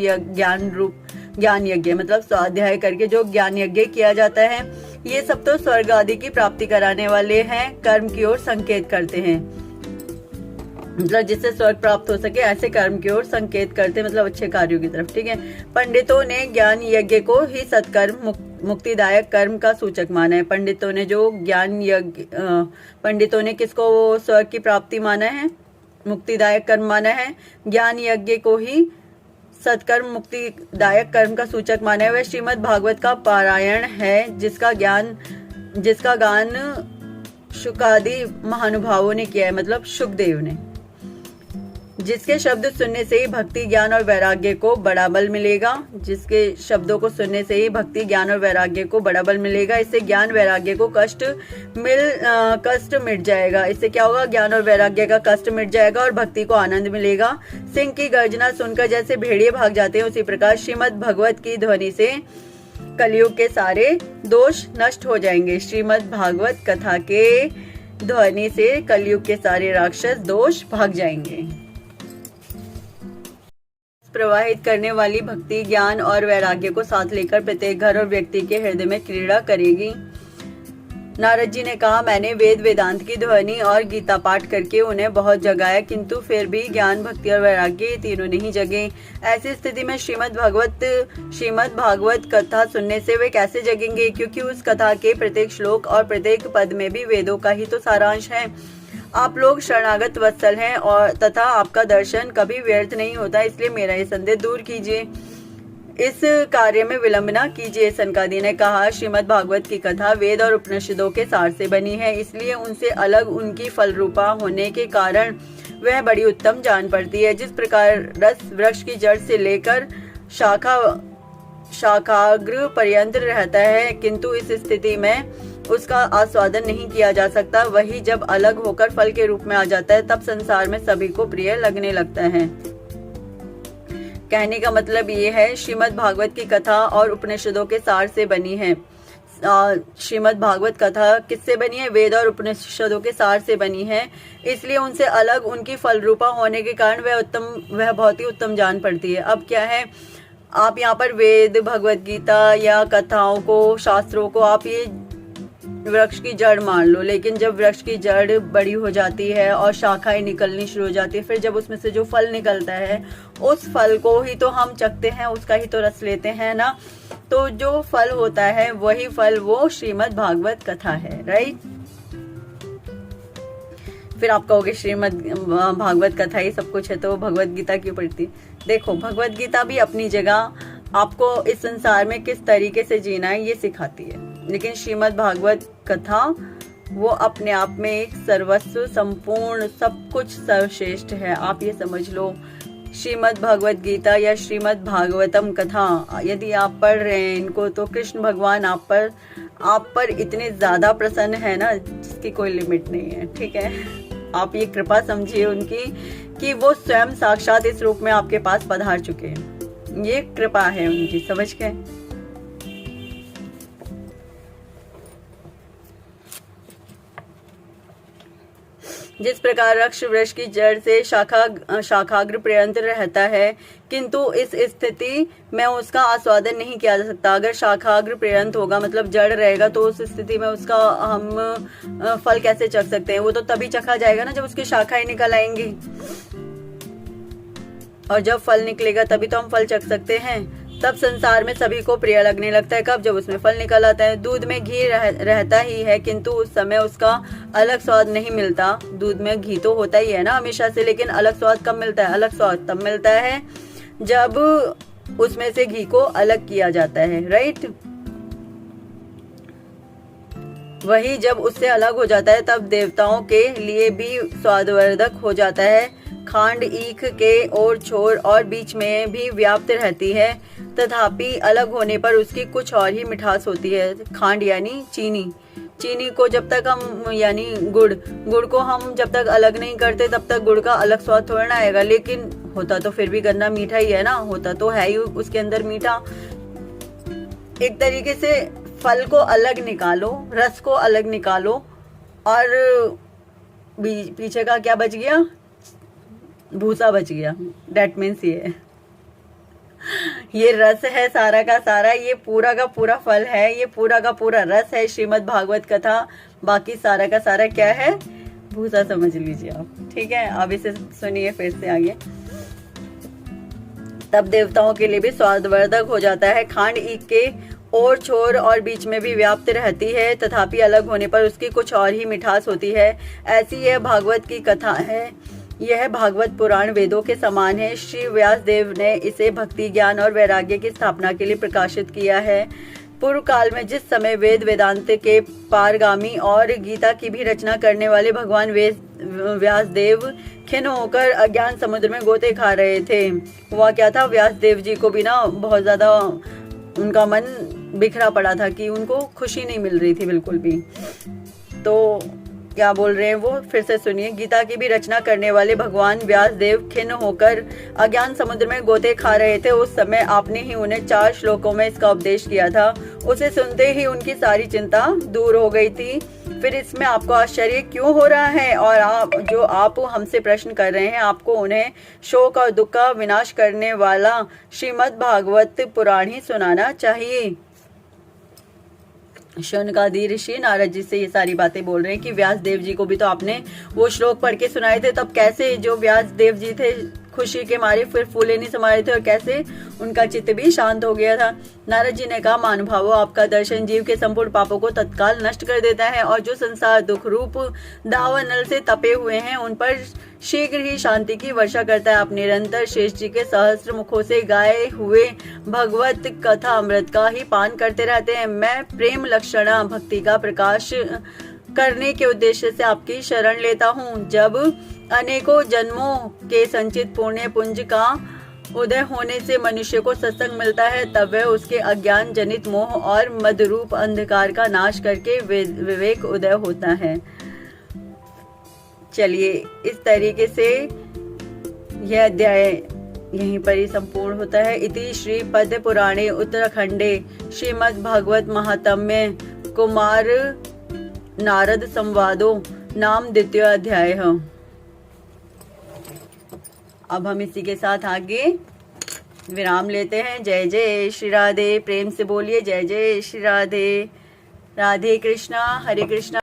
[SPEAKER 1] ज्ञान यज्ञ मतलब स्वाध्याय करके जो ज्ञान यज्ञ किया जाता है, ये सब तो स्वर्ग आदि की प्राप्ति कराने वाले हैं, कर्म की ओर संकेत करते हैं। मतलब जिससे स्वर्ग प्राप्त हो सके ऐसे कर्म की ओर संकेत करते, मतलब अच्छे कार्यों की तरफ। ठीक है, पंडितों ने ज्ञान यज्ञ को ही सत्कर्म मुक्तिदायक कर्म का सूचक माना है। पंडितों ने जो ज्ञान यज्ञ, पंडितों ने किसको स्वर्ग की प्राप्ति माना है, मुक्तिदायक कर्म माना है, ज्ञान यज्ञ को ही सत्कर्म मुक्तिदायक कर्म का सूचक माना है। वह श्रीमद् भागवत का पारायण है, जिसका गान शुकादि महानुभावों ने किया है, मतलब शुकदेव ने, जिसके शब्द सुनने से ही भक्ति ज्ञान और वैराग्य को बड़ा बल मिलेगा। जिसके शब्दों को सुनने से ही भक्ति ज्ञान और वैराग्य को बड़ा बल मिलेगा। इससे ज्ञान वैराग्य को कष्ट मिट जाएगा। इससे क्या होगा, ज्ञान और वैराग्य का कष्ट मिट जाएगा और भक्ति को आनंद मिलेगा। सिंह की गर्जना सुनकर जैसे भेड़िए भाग जाते हैं, उसी प्रकार श्रीमद् भगवत की ध्वनि से कलयुग के सारे दोष नष्ट हो जाएंगे। श्रीमद् भागवत कथा के ध्वनि से कलयुग के सारे राक्षस दोष भाग जाएंगे। प्रवाहित करने वाली भक्ति ज्ञान और वैराग्य को साथ लेकर प्रत्येक घर और व्यक्ति के हृदय में क्रीड़ा करेगी। नारद जी ने कहा, मैंने वेद वेदांत की ध्वनि और गीता पाठ करके उन्हें बहुत जगाया, किंतु फिर भी ज्ञान भक्ति और वैराग्य ये तीनों नहीं जगे। ऐसी स्थिति में श्रीमद् भागवत कथा सुनने से वे कैसे जगेंगे, क्योंकि उस कथा के प्रत्येक श्लोक और प्रत्येक पद में भी वेदों का ही तो सारांश है। आप लोग शरणागत वत्सल हैं और तथा आपका दर्शन कभी व्यर्थ नहीं होता, इसलिए मेरा ये संदेह दूर कीजिए, इस कार्य में विलंब न कीजिए। सनकादि ने कहा, श्रीमद् भागवत की कथा वेद और उपनिषदों के सार से बनी है, इसलिए उनसे अलग उनकी फल रूपा होने के कारण वह बड़ी उत्तम जान पड़ती है। जिस प्रकार रस वृक्ष की जड़ से लेकर शाखाग्र पर्यंत रहता है, किंतु इस स्थिति में उसका आस्वादन नहीं किया जा सकता, वही जब अलग होकर फल के रूप में आ जाता है, तब संसार में सभी को प्रिय लगने लगता है। कहने का मतलब ये है, श्रीमद् भागवत की कथा और उपनिषदों के सार से बनी है। श्रीमद् भागवत कथा किससे बनी है, वेद और उपनिषदों के सार से बनी है, इसलिए उनसे अलग उनकी फल रूपा होने के कारण वह बहुत ही उत्तम जान पड़ती है। अब क्या है, आप यहाँ पर वेद, भगवत गीता या कथाओं को, शास्त्रों को आप ये वृक्ष की जड़ मान लो, लेकिन जब वृक्ष की जड़ बड़ी हो जाती है और शाखाएं निकलनी शुरू हो जाती है, फिर जब उसमें से जो फल निकलता है, उस फल को ही तो हम चखते हैं, उसका ही तो रस लेते हैं ना। तो जो फल होता है वही फल वो श्रीमद् भागवत कथा है, राइट। फिर आप कहोगे श्रीमद् भागवत कथा ही सब कुछ है, तो भगवत गीता क्यों पढ़ती? देखो, भगवत गीता भी अपनी जगह आपको इस संसार में किस तरीके से जीना है ये सिखाती है। लेकिन श्रीमद् भागवत कथा वो अपने आप में एक सर्वस्व, संपूर्ण, सब कुछ सर्वश्रेष्ठ है। आप ये समझ लो, श्रीमद् भगवत गीता या श्रीमद् भागवतम कथा यदि आप पढ़ रहे हैं इनको, तो कृष्ण भगवान आप पर इतने ज्यादा प्रसन्न है ना, जिसकी कोई लिमिट नहीं है। ठीक है, आप ये कृपा समझिए उनकी कि वो स्वयं साक्षात इस रूप में आपके पास पधार चुके हैं। ये कृपा है उनकी, समझ गए। जिस प्रकार वृक्ष वृक्ष की जड़ से शाखाग्र पर्यंत रहता है, किंतु इस स्थिति में उसका आस्वादन नहीं किया जा सकता। अगर शाखाग्र पर्यंत होगा मतलब जड़ रहेगा, तो उस स्थिति में उसका हम फल कैसे चख सकते हैं? वो तो तभी चखा जाएगा ना जब उसकी शाखाएं निकल आएंगी, और जब फल निकलेगा तभी तो हम फल चख सकते हैं। तब संसार में सभी को प्रिय लगने लगता है कब? जब उसमें फल निकल आता है। दूध में घी रहता ही है, किंतु उस समय उसका अलग स्वाद नहीं मिलता। दूध में घी तो होता ही है ना हमेशा से, लेकिन अलग स्वाद कब मिलता है? अलग स्वाद तब मिलता है जब उसमें से घी को अलग किया जाता है, राइट। वही जब उससे अलग हो जाता है तब देवताओं के लिए भी स्वादवर्धक हो जाता है। खांड ईख के और छोर और बीच में भी व्याप्त रहती है, तथापि अलग होने पर उसकी कुछ और ही मिठास होती है। खांड यानी चीनी को जब तक हम, यानी गुड़ को हम जब तक अलग नहीं करते तब तक गुड़ का अलग स्वाद थोड़ा ना आएगा, लेकिन होता तो फिर भी गन्ना मीठा ही है ना, होता तो है ही उसके अंदर मीठा। एक तरीके से फल को अलग निकालो, रस को अलग निकालो, और पीछे का क्या बच गया? भूसा बच गया। डेट मीन्स ये रस है सारा का सारा, ये पूरा का पूरा फल है, ये पूरा का पूरा रस है श्रीमद् भागवत कथा। बाकी सारा का सारा क्या है? भूसा समझ लीजिए आप। ठीक है, अब इसे सुनिए फिर से आगे। तब देवताओं के लिए भी स्वादवर्धक हो जाता है। खांड ईख के और छोर और बीच में भी व्याप्त रहती है, तथापि अलग होने पर उसकी कुछ और ही मिठास होती है। ऐसी यह भागवत की कथा है। यह भागवत पुराण वेदों के समान है। श्री व्यास देव ने इसे भक्ति, ज्ञान और वैराग्य की स्थापना के लिए प्रकाशित किया है। पूर्व काल में जिस समय वेद वेदांत के पारगामी और गीता की भी रचना करने वाले भगवान व्यास देव खिन्न होकर अज्ञान समुद्र में गोते खा रहे थे, हुआ क्या था? व्यास देव जी को भी ना बहुत ज्यादा उनका मन बिखरा पड़ा था कि उनको खुशी नहीं मिल रही थी बिल्कुल भी। तो क्या बोल रहे हैं वो, फिर से सुनिए। गीता की भी रचना करने वाले भगवान व्यास देव खिन्न होकर अज्ञान समुद्र में गोते खा रहे थे। उस समय आपने ही उन्हें 4 श्लोकों में इसका उपदेश किया था। उसे सुनते ही उनकी सारी चिंता दूर हो गई थी। फिर इसमें आपको आश्चर्य क्यों हो रहा है? और आप हमसे प्रश्न कर रहे हैं, आपको उन्हें शोक और दुख का विनाश करने वाला श्रीमद् भागवत पुराण ही सुनाना चाहिए। शौनकादि ऋषि नारद जी से ये सारी बातें बोल रहे हैं कि व्यास देव जी को भी तो आपने वो श्लोक पढ़ के सुनाए थे, तब कैसे जो व्यास देव जी थे खुशी के मारे फिर फूले नहीं समा रहे थे, और कैसे उनका चित्त भी शांत हो गया था। नारद जी ने कहा, महानुभावो, आपका दर्शन जीव के संपूर्ण पापों को तत्काल नष्ट कर देता है, और जो संसार दुख रूप दावानल से तपे हुए हैं उन पर शीघ्र ही शांति की वर्षा करता है। आप निरंतर शेष जी के सहस्त्र मुखों से गाए हुए भगवत कथा अमृत का ही पान करते रहते हैं। मैं प्रेम लक्षणा भक्ति का प्रकाश करने के उद्देश्य से आपकी शरण लेता हूँ। जब अनेकों जन्मों के संचित पुण्य पुंज का उदय होने से मनुष्य को सत्संग मिलता है, तब वह उसके अज्ञान जनित मोह और मदरूप अंधकार का नाश करके विवेक उदय होता है। चलिए, इस तरीके से यह अध्याय यहीं पर ही संपूर्ण होता है। इति श्री पद्म पुराणे उत्तराखंडे श्रीमद् भागवत महात्म्य कुमार नारद संवादो नाम द्वितीय अध्याय है। अब हम इसी के साथ आगे विराम लेते हैं। जय जय श्री राधे। प्रेम से बोलिए जय जय श्री राधे। राधे कृष्णा, हरे कृष्णा।